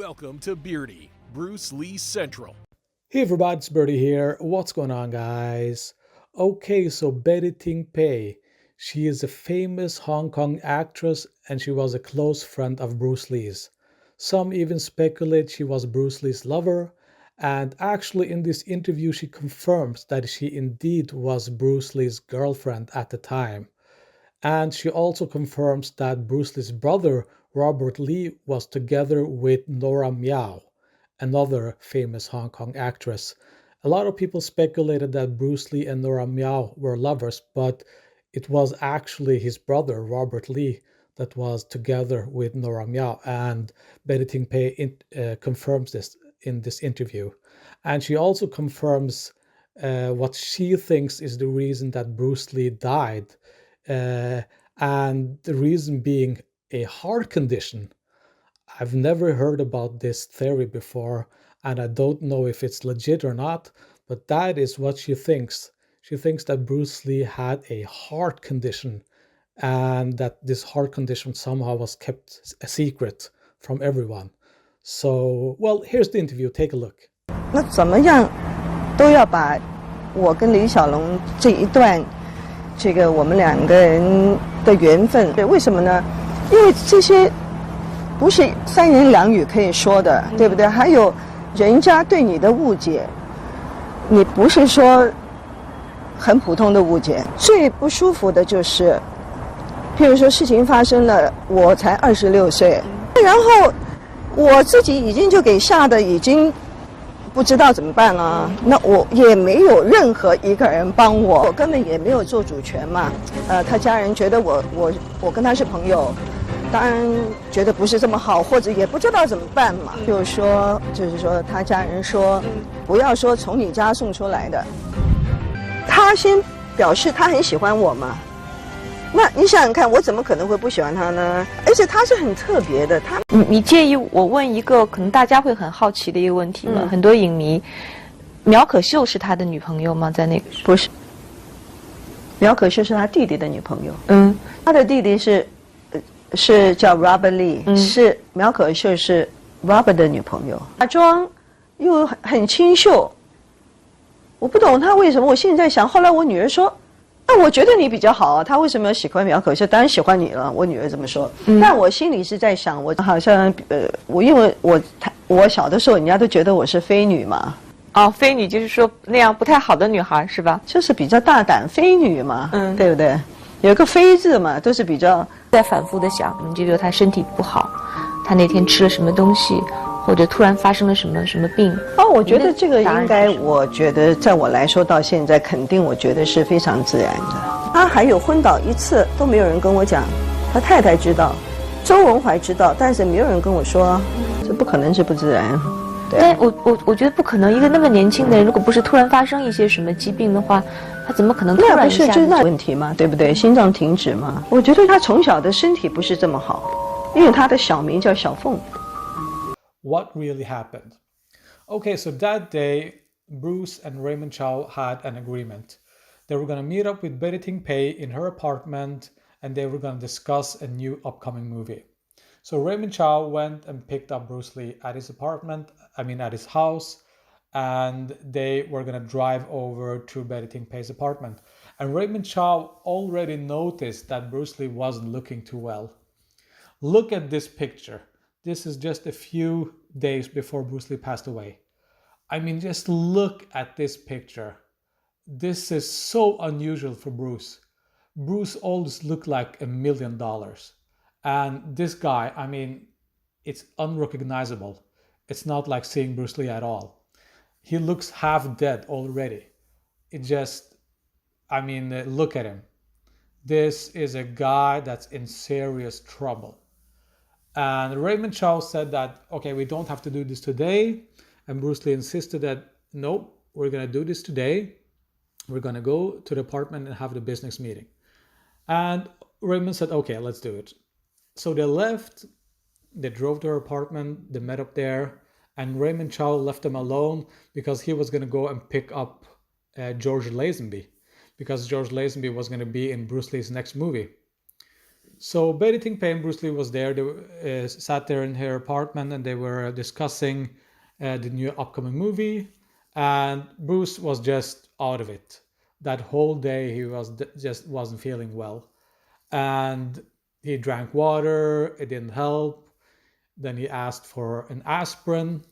Welcome to Beardy, Bruce Lee Central. Hey everybody, it's Birdie here. What's going on, guys? Okay, so Betty Ting Pei, she is a famous Hong Kong actress and she was a close friend of Bruce Lee's. Some even speculate she was Bruce Lee's lover, and actually in this interview she confirms that she indeed was Bruce Lee's girlfriend at the time. And she also confirms that Bruce Lee's brother, Robert Lee, was together with Nora Miao, another famous Hong Kong actress. A lot of people speculated that Bruce Lee and Nora Miao were lovers, but it was actually his brother, Robert Lee, that was together with Nora Miao. And Betty Ting Pei confirms this in this interview. And she also confirms what she thinks is the reason that Bruce Lee died. And the reason being a heart condition. I've never heard about this theory before, and I don't know if it's legit or not, but that is what she thinks. She thinks that Bruce Lee had a heart condition, and that this heart condition somehow was kept a secret from everyone. So, well, here's the interview. Take a look. 那怎么样都要把我跟李小龙这一段这个我们两个人的缘分，为什么呢？因为这些不是三言两语可以说的，对不对？还有人家对你的误解，你不是说很普通的误解。最不舒服的就是，譬如说事情发生了，我才26岁，然后我自己已经就给吓得已经不知道怎么办了，那我也没有任何一个人帮我，我根本也没有做主权嘛。他家人觉得我跟他是朋友，当然觉得不是这么好，或者也不知道怎么办嘛。就是说他家人说，不要说从你家送出来的，他先表示他很喜欢我嘛。那你想想看，我怎么可能会不喜欢他呢？而且他是很特别的，他你介意我问一个可能大家会很好奇的一个问题吗？很多影迷，苗可秀是他的女朋友吗？在那个不是，苗可秀是他弟弟的女朋友。他的弟弟是叫 Robert Lee，是苗可秀是 Robert 的女朋友。化妆又很清秀，我不懂他为什么。我现在想，后来我女儿说。那我觉得你比较好啊，他为什么要喜欢苗可秀？当然喜欢你了，我女儿这么说。但我心里是在想，我好像我因为我小的时候，人家都觉得我是妃女嘛。哦，妃女就是说那样不太好的女孩是吧？就是比较大胆，妃女嘛，对不对？有个妃字嘛，都是比较在反复的想，就比如他身体不好，他那天吃了什么东西。或者突然发生了什么病？我觉得这个应该，我觉得在我来说到现在，肯定我觉得是非常自然的。他还有昏倒一次都没有人跟我讲，他太太知道，周文怀知道，但是没有人跟我说，这不可能是不自然。但我觉得不可能，一个那么年轻的人，如果不是突然发生一些什么疾病的话，他怎么可能突然一下？那不是就那问题吗？对不对？心脏停止吗？我觉得他从小的身体不是这么好，因为他的小名叫小凤。What really happened? Okay, so that day, Bruce and Raymond Chow had an agreement. They were going to meet up with Betty Ting Pei in her apartment and they were going to discuss a new upcoming movie. So Raymond Chow went and picked up Bruce Lee at his at his house, and they were going to drive over to Betty Ting Pei's apartment. And Raymond Chow already noticed that Bruce Lee wasn't looking too well. Look at this picture. This is just a few days before Bruce Lee passed away. I mean, just look at this picture. This is so unusual for Bruce. Bruce always looked like $1 million. And this guy, I mean, it's unrecognizable. It's not like seeing Bruce Lee at all. He looks half dead already. Look at him. This is a guy that's in serious trouble. And Raymond Chow said that, okay, we don't have to do this today. And Bruce Lee insisted that, no, we're going to do this today. We're going to go to the apartment and have the business meeting. And Raymond said, okay, let's do it. So they left, they drove to her apartment, they met up there, and Raymond Chow left them alone because he was going to go and pick up George Lazenby, because George Lazenby was going to be in Bruce Lee's next movie. So Betty Ting Pei and Bruce Lee was there. They sat there in her apartment and they were discussing the new upcoming movie. And Bruce was just out of it. That whole day he was just wasn't feeling well. And he drank water. It didn't help. Then he asked for an aspirin.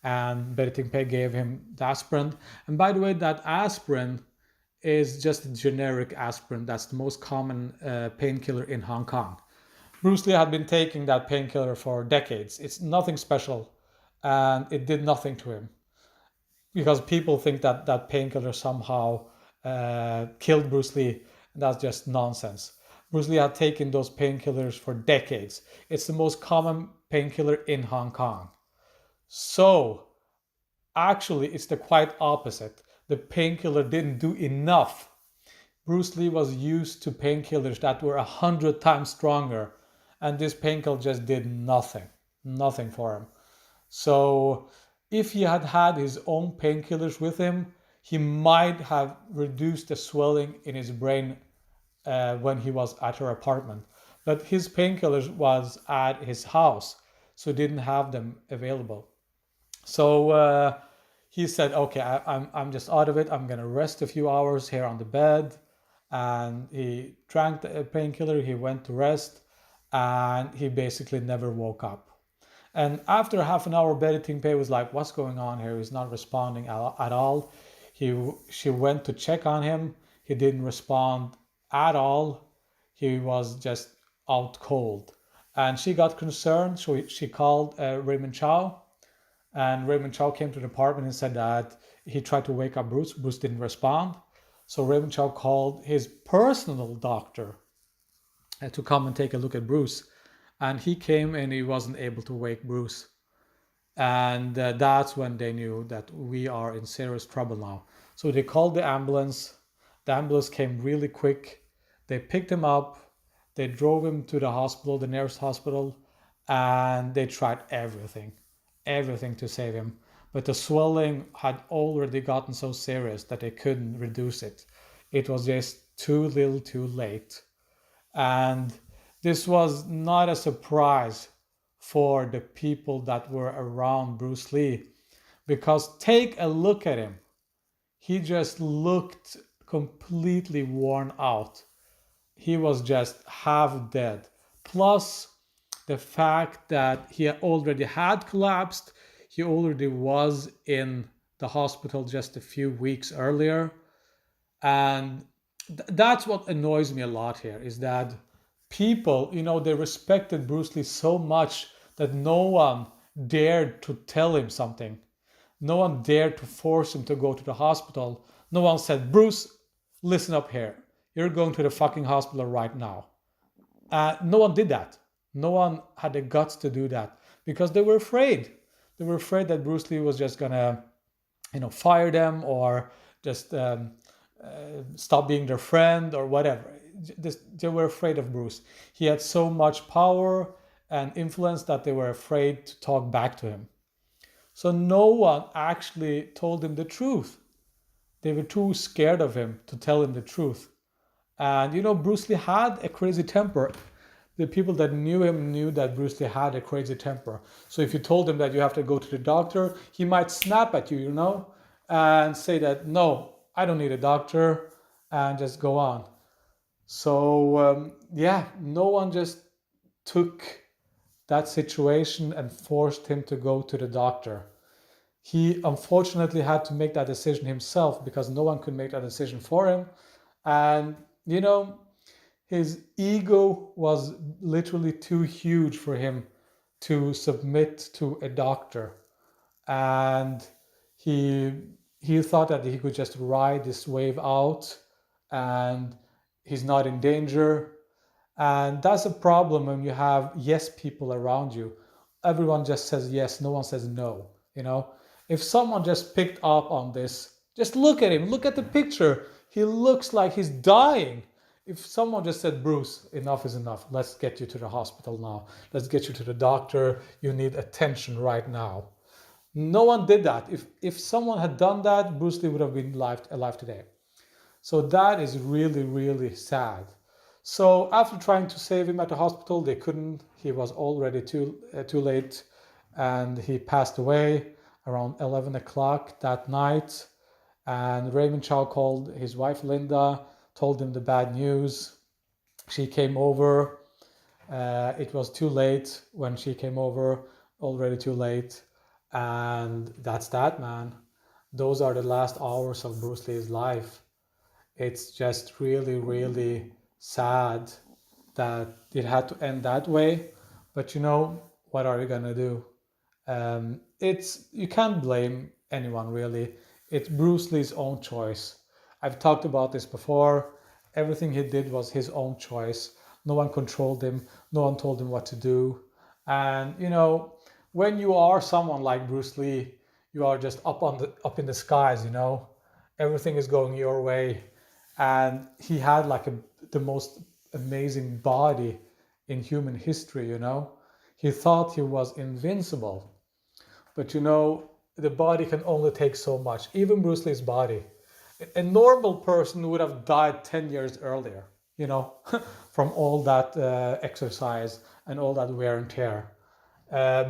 And Betty Ting Pei gave him the aspirin. And by the way, that aspirin is just a generic aspirin. That's the most common painkiller in Hong Kong. Bruce Lee had been taking that painkiller for decades. It's nothing special, and it did nothing to him. Because people think that that painkiller somehow killed Bruce Lee. That's just nonsense. Bruce Lee had taken those painkillers for decades. It's the most common painkiller in Hong Kong. So, actually, it's the quite opposite. The painkiller didn't do enough. Bruce Lee was used to painkillers that were 100 times stronger, and this painkiller just did nothing for him. So if he had had his own painkillers with him, he might have reduced the swelling in his brain when he was at her apartment. But his painkillers was at his house, so he didn't have them available. So he said, okay, I'm just out of it. I'm going to rest a few hours here on the bed. And he drank the painkiller. He went to rest. And he basically never woke up. And after half an hour, Betty Ting Pei was like, what's going on here? He's not responding at all. She went to check on him. He didn't respond at all. He was just out cold. And she got concerned. So she called Raymond Chow. And Raymond Chow came to the apartment and said that he tried to wake up Bruce. Bruce didn't respond. So Raymond Chow called his personal doctor to come and take a look at Bruce. And he came and he wasn't able to wake Bruce. And that's when they knew that we are in serious trouble now. So they called the ambulance. The ambulance came really quick. They picked him up. They drove him to the hospital, the nearest hospital. And they tried everything to save him. But the swelling had already gotten so serious that they couldn't reduce it. It was just too little too late. And this was not a surprise for the people that were around Bruce Lee, because take a look at him. He just looked completely worn out. He was just half dead. Plus, the fact that he already had collapsed, he already was in the hospital just a few weeks earlier. And that's what annoys me a lot here, is that people, they respected Bruce Lee so much that no one dared to tell him something. No one dared to force him to go to the hospital. No one said, Bruce, listen up here. You're going to the fucking hospital right now. No one did that. No one had the guts to do that because they were afraid. They were afraid that Bruce Lee was just gonna, fire them or just stop being their friend or whatever. They were afraid of Bruce. He had so much power and influence that they were afraid to talk back to him. So no one actually told him the truth. They were too scared of him to tell him the truth. And Bruce Lee had a crazy temper. The people that knew him knew that Bruce Lee had a crazy temper. So if you told him that you have to go to the doctor, he might snap at you, and say that, no, I don't need a doctor, and just go on. So, no one just took that situation and forced him to go to the doctor. He unfortunately had to make that decision himself because no one could make that decision for him. And, his ego was literally too huge for him to submit to a doctor. And he thought that he could just ride this wave out and he's not in danger. And that's a problem when you have yes people around you. Everyone just says yes, no one says no, If someone just picked up on this, just look at him, look at the picture. He looks like he's dying. If someone just said, Bruce, enough is enough. Let's get you to the hospital now. Let's get you to the doctor. You need attention right now. No one did that. If someone had done that, Bruce Lee would have been alive today. So that is really, really sad. So after trying to save him at the hospital, they couldn't. He was already too late, and he passed away around 11 o'clock that night. And Raymond Chow called his wife Linda, told him the bad news. She came over. It was too late when she came over, already too late. And that's that, man. Those are the last hours of Bruce Lee's life. It's just really, really sad that it had to end that way. But you know, what are you gonna do? You can't blame anyone really. It's Bruce Lee's own choice. I've talked about this before. Everything he did was his own choice. No one controlled him. No one told him what to do. And you know, when you are someone like Bruce Lee, you are just up in the skies. You know, everything is going your way. And he had like the most amazing body in human history. You know, he thought he was invincible. But you know, the body can only take so much. Even Bruce Lee's body. A normal person would have died 10 years earlier, you know, from all that exercise and all that wear and tear.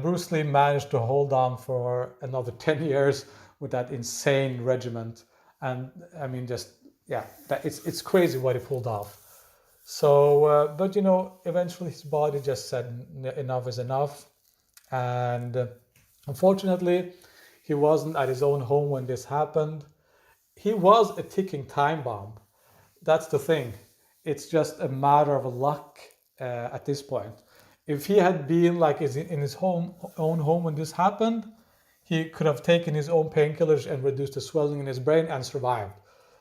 Bruce Lee managed to hold on for another 10 years with that insane regiment. And I mean, just, yeah, it's crazy what he pulled off. So, but you know, eventually his body just said enough is enough. And unfortunately, he wasn't at his own home when this happened. He was a ticking time bomb. That's the thing. It's just a matter of luck at this point. If he had been like in his own home when this happened, he could have taken his own painkillers and reduced the swelling in his brain and survived.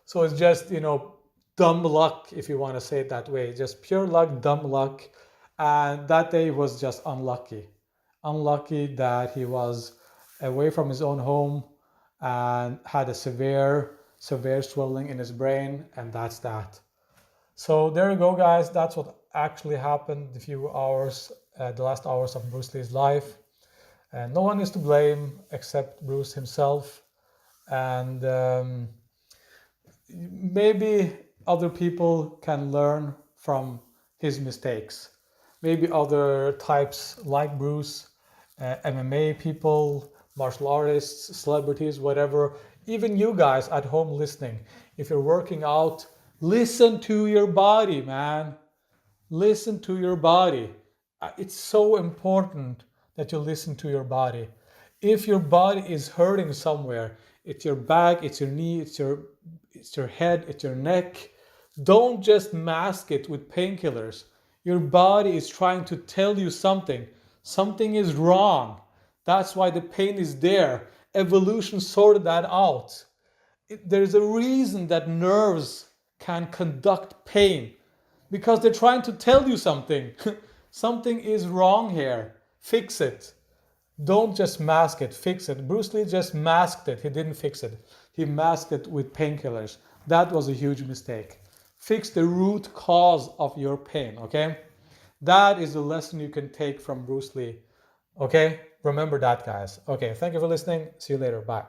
So it's just, you know, dumb luck, if you want to say it that way. Just pure luck, dumb luck. And that day was just unlucky. Unlucky that he was away from his own home and had a severe swelling in his brain, and that's that. So there you go, guys. That's what actually happened the last hours of Bruce Lee's life. And no one is to blame except Bruce himself. And maybe other people can learn from his mistakes. Maybe other types like Bruce, MMA people, martial artists, celebrities, whatever. Even you guys at home listening, if you're working out, listen to your body, man. Listen to your body. It's so important that you listen to your body. If your body is hurting somewhere, it's your back, it's your knee, it's your head, it's your neck, don't just mask it with painkillers. Your body is trying to tell you something. Something is wrong. That's why the pain is there. Evolution sorted that out. There's a reason that nerves can conduct pain, because they're trying to tell you something. Something is wrong here. Fix it. Don't just mask it, fix it. Bruce Lee just masked it. He didn't fix it. He masked it with painkillers. That was a huge mistake. Fix the root cause of your pain, okay? That is the lesson you can take from Bruce Lee, okay? Remember that, guys. Okay, thank you for listening. See you later. Bye.